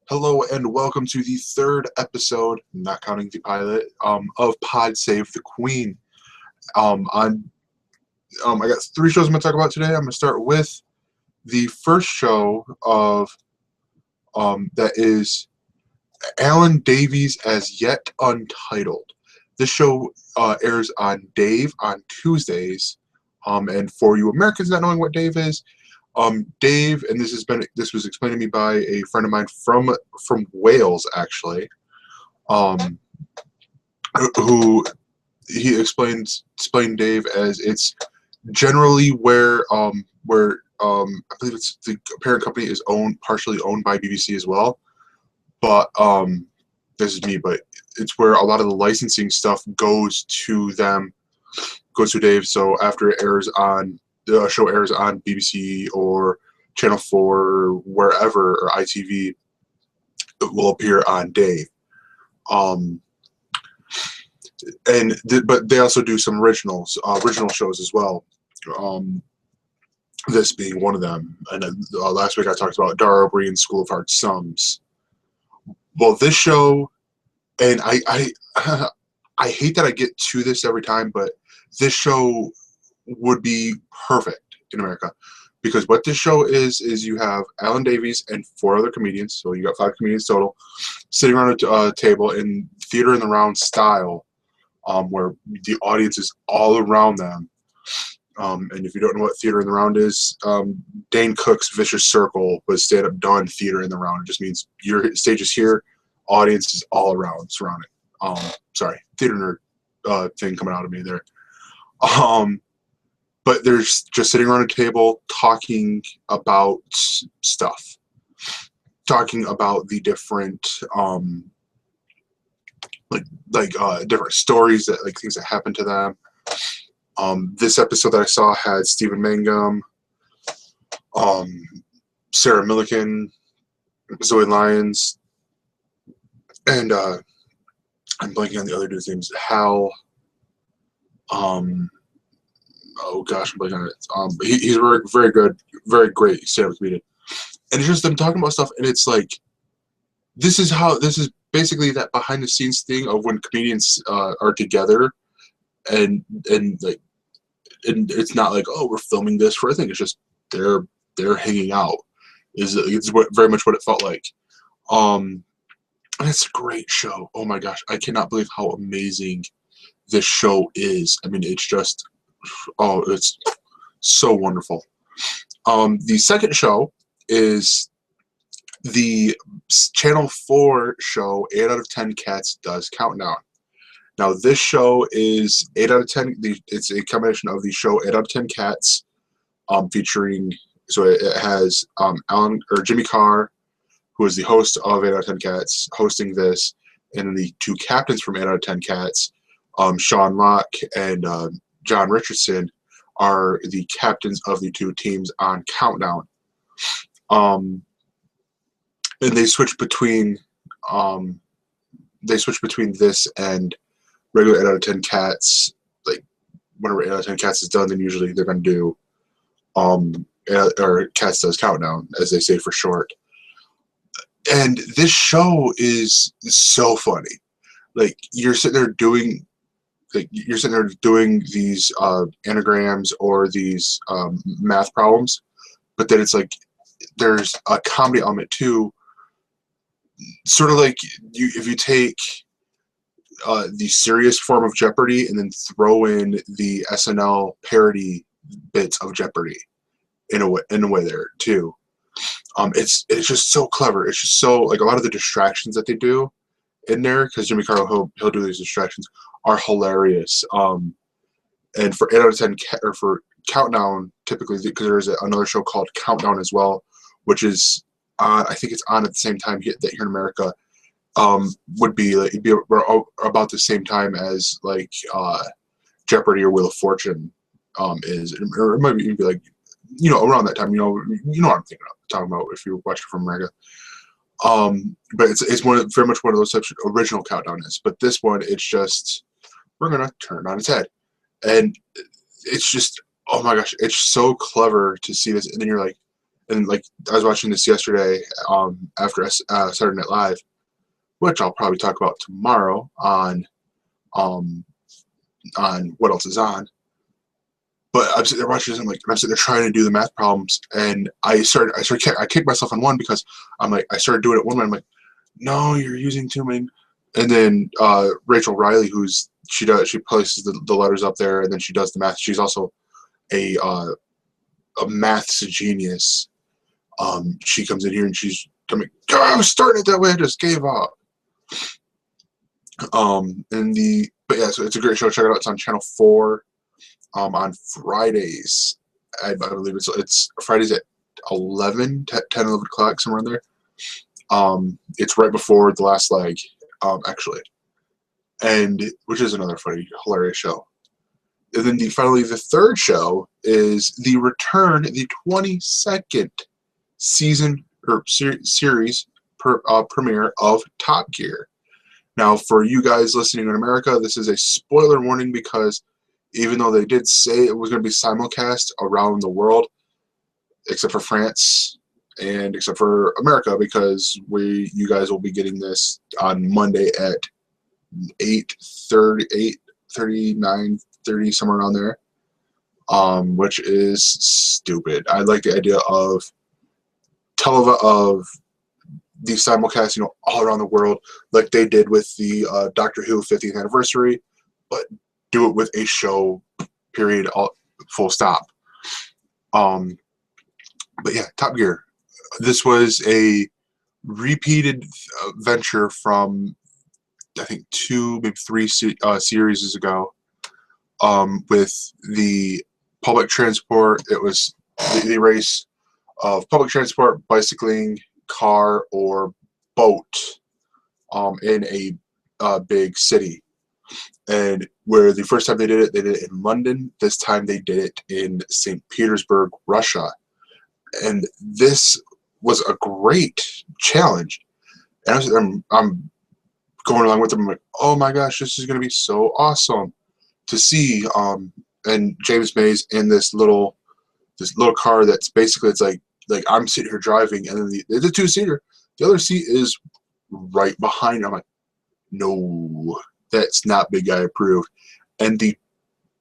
Hello and welcome to the third episode, not counting the pilot, of Pod Save the Queen. On I got three shows I'm gonna talk about today. I'm gonna start with the first show of that is Alan Davies as Yet Untitled. This show airs on Dave on Tuesdays. And for you Americans not knowing what Dave is, Dave, and this was explained to me by a friend of mine from Wales actually, um, who he explained Dave as it's generally where I believe it's the parent company is partially owned by BBC as well, but this is me, but it's where a lot of the licensing stuff goes to Dave. So after the show airs on BBC or Channel 4 or wherever, or ITV, it will appear on Dave. But they also do some original shows as well. This being one of them. And last week I talked about Dara O'Brien's School of Hard Sums. Well, this show, and I I hate that I get to this every time, but this show would be perfect in America, because what this show is you have Alan Davies and four other comedians, so you got five comedians total, sitting around a table in theater in the round style, where the audience is all around them. And if you don't know what theater in the round is, Dane Cook's Vicious Circle was stand-up done theater in the round. It just means your stage is here, audience is all around, surrounding. Sorry, theater nerd thing coming out of me there. But they're just sitting around a table talking about stuff, talking about the different different stories, that like things that happened to them. This episode that I saw had Stephen Mangum, Sarah Millican, Zoe Lyons, and I'm blanking on the other dude's names. Hal. Oh gosh, I'm blanking on it. But he's very, very good, very great stand-up comedian. And it's just them talking about stuff, and it's like, this is basically that behind-the-scenes thing of when comedians are together, and it's not like, oh, we're filming this for a thing. It's just they're hanging out. It's very much what it felt like. And it's a great show. Oh my gosh, I cannot believe how amazing this show is. I mean, it's just, it's so wonderful. The second show is the Channel 4 show 8 out of 10 Cats Does Countdown. Now, this show is 8 out of 10. It's a combination of the show 8 out of 10 Cats, featuring. So it has Jimmy Carr, who is the host of 8 out of 10 Cats, hosting this, and the two captains from 8 out of 10 Cats, Sean Locke and John Richardson, are the captains of the two teams on Countdown. And they switch between this and regular 8 out of 10 Cats. Like, whenever 8 out of 10 Cats is done, then usually they're going to do or Cats Does Countdown, as they say for short. And this show is so funny. Like, you're sitting there doing these anagrams or these math problems, but then it's like there's a comedy element too. Sort of like if you take the serious form of Jeopardy and then throw in the SNL parody bits of Jeopardy in a way there too. It's just so clever. It's just so, like, a lot of the distractions that they do in there, because Jimmy Carr he'll do these distractions, are hilarious. And for 8 out of 10 or for Countdown, typically, because there's another show called Countdown as well, which is I think it's on at the same time that here in America, would be like, it'd be about the same time as like Jeopardy or Wheel of Fortune is, or it might even be like, around that time. You know what I'm talking about if you watch it from America. But it's very much one of those types of original Countdown is. But this one, it's just, we're gonna turn it on its head, and it's just, oh my gosh, it's so clever to see this. And then you're like, and like I was watching this yesterday after Saturday Night Live, which I'll probably talk about tomorrow on What Else Is On. But I'm sitting there watching this, and I'm sitting there trying to do the math problems, and I kicked myself on one because I started doing it one way. I'm like, no, you're using too many. And then Rachel Riley, she places the letters up there, and then she does the math. She's also a maths genius. She comes in here and I'm like, I was starting it that way. I just gave up. But yeah, so it's a great show. Check it out. It's on Channel 4 on Fridays. I believe it's Fridays at 10, 11 o'clock, somewhere in there. It's right before The Last Leg, actually, and which is another funny, hilarious show. And then finally, the third show is the return, the 22nd season or series premiere of Top Gear. Now, for you guys listening in America, this is a spoiler warning because even though they did say it was going to be simulcast around the world, except for France and except for America, because you guys will be getting this on Monday at 8:30, 9:30, somewhere around there, which is stupid. I like the idea of the simulcast, all around the world, like they did with the Doctor Who 50th anniversary, but do it with a show, period, full stop. But yeah, Top Gear. This was a repeated venture from, I think, 2, maybe 3 series ago, with the public transport. It was the race of public transport, bicycling, car, or boat in a big city. And where the first time they did it in London. This time they did it in St. Petersburg, Russia. And this was a great challenge. And I'm going along with them. I'm like, oh my gosh, this is going to be so awesome to see. And James May's in this little car that's basically, it's like I'm sitting here driving, and then it's a 2-seater. The other seat is right behind. I'm like, no, that's not Big Guy approved. And the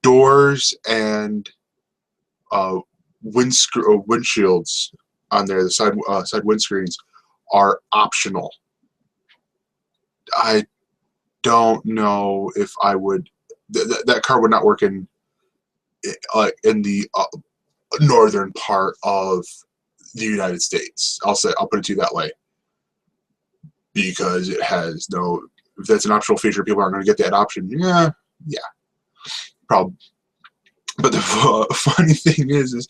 doors and windshields on there, the side windscreens, are optional. I don't know if I would. That car would not work in the northern part of the United States. I'll put it to you that way, because it has no. If that's an optional feature, people aren't going to get that option. Yeah, problem. But the funny thing is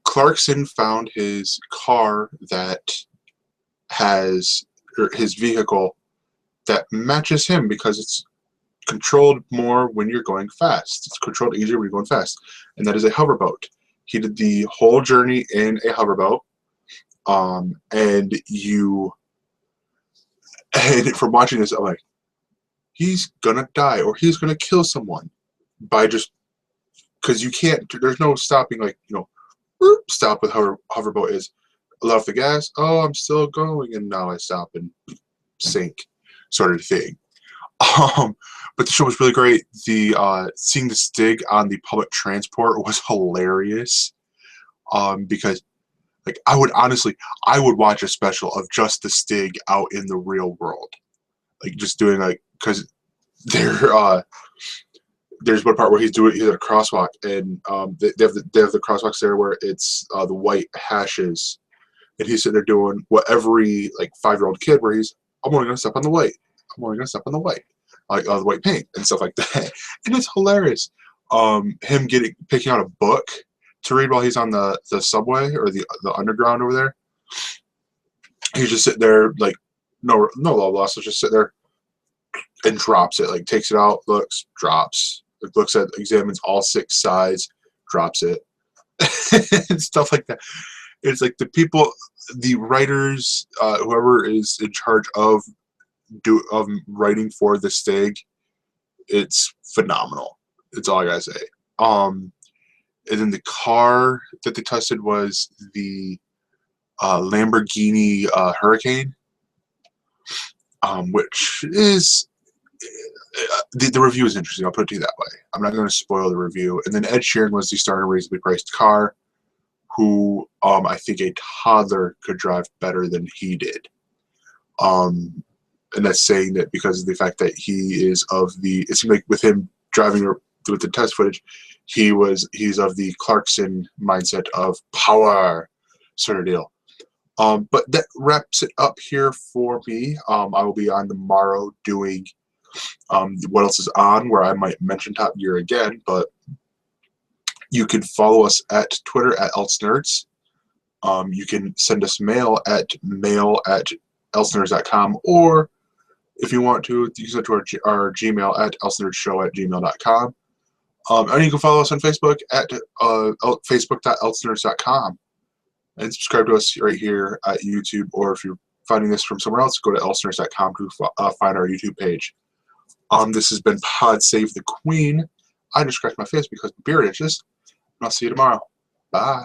Clarkson found his car that has, or his vehicle that matches him, because it's controlled more when you're going fast. It's controlled easier when you're going fast, and that is a hoverboat. He did the whole journey in a hoverboat, and from watching this, I'm like, he's gonna die or he's gonna kill someone by just, because you can't. There's no stopping, stop with hoverboat is. Let off the gas. Oh, I'm still going, and now I stop and sink, sort of thing. But the show was really great. The seeing the Stig on the public transport was hilarious. Because I would watch a special of just the Stig out in the real world, just doing because there's one part where he's at a crosswalk, and they have the crosswalks there where it's the white hashes, and he's sitting there doing what every 5-year-old kid, where I'm only gonna step on the white. I'm only gonna step on the white, the white paint and stuff like that, and it's hilarious. Him picking out a book to read while he's on the subway or the underground over there. He's just sitting there no love loss. So just sit there and drops it. Takes it out, looks, drops. Examines all 6 sides, drops it, and stuff like that. It's the people, the writers, whoever is in charge of writing for the Stig, it's phenomenal. It's all I gotta say. and then the car that they tested was the Lamborghini Hurricane, which is the review is interesting. I'll put it to you that way. I'm not going to spoil the review. And then Ed Sheeran was the star in a reasonably priced car, who I think a toddler could drive better than he did. And that's saying that because of the fact that he is of the, it seemed like with him driving with the test footage, he's of the Clarkson mindset of power sort of deal. But that wraps it up here for me. I will be on tomorrow doing what else is on, where I might mention Top Gear again, but you can follow us at Twitter at eltsnerds. You can send us mail at eltsnerds.com, or if you want to, you can send it to our Gmail at eltsnerdshow@gmail.com. And you can follow us on Facebook at facebook.eltsnerds.com. And subscribe to us right here at YouTube, or if you're finding this from somewhere else, go to eltsnerds.com to find our YouTube page. This has been Pod Save the Queen. I just scratched my face because my beard itches. And I'll see you tomorrow. Bye.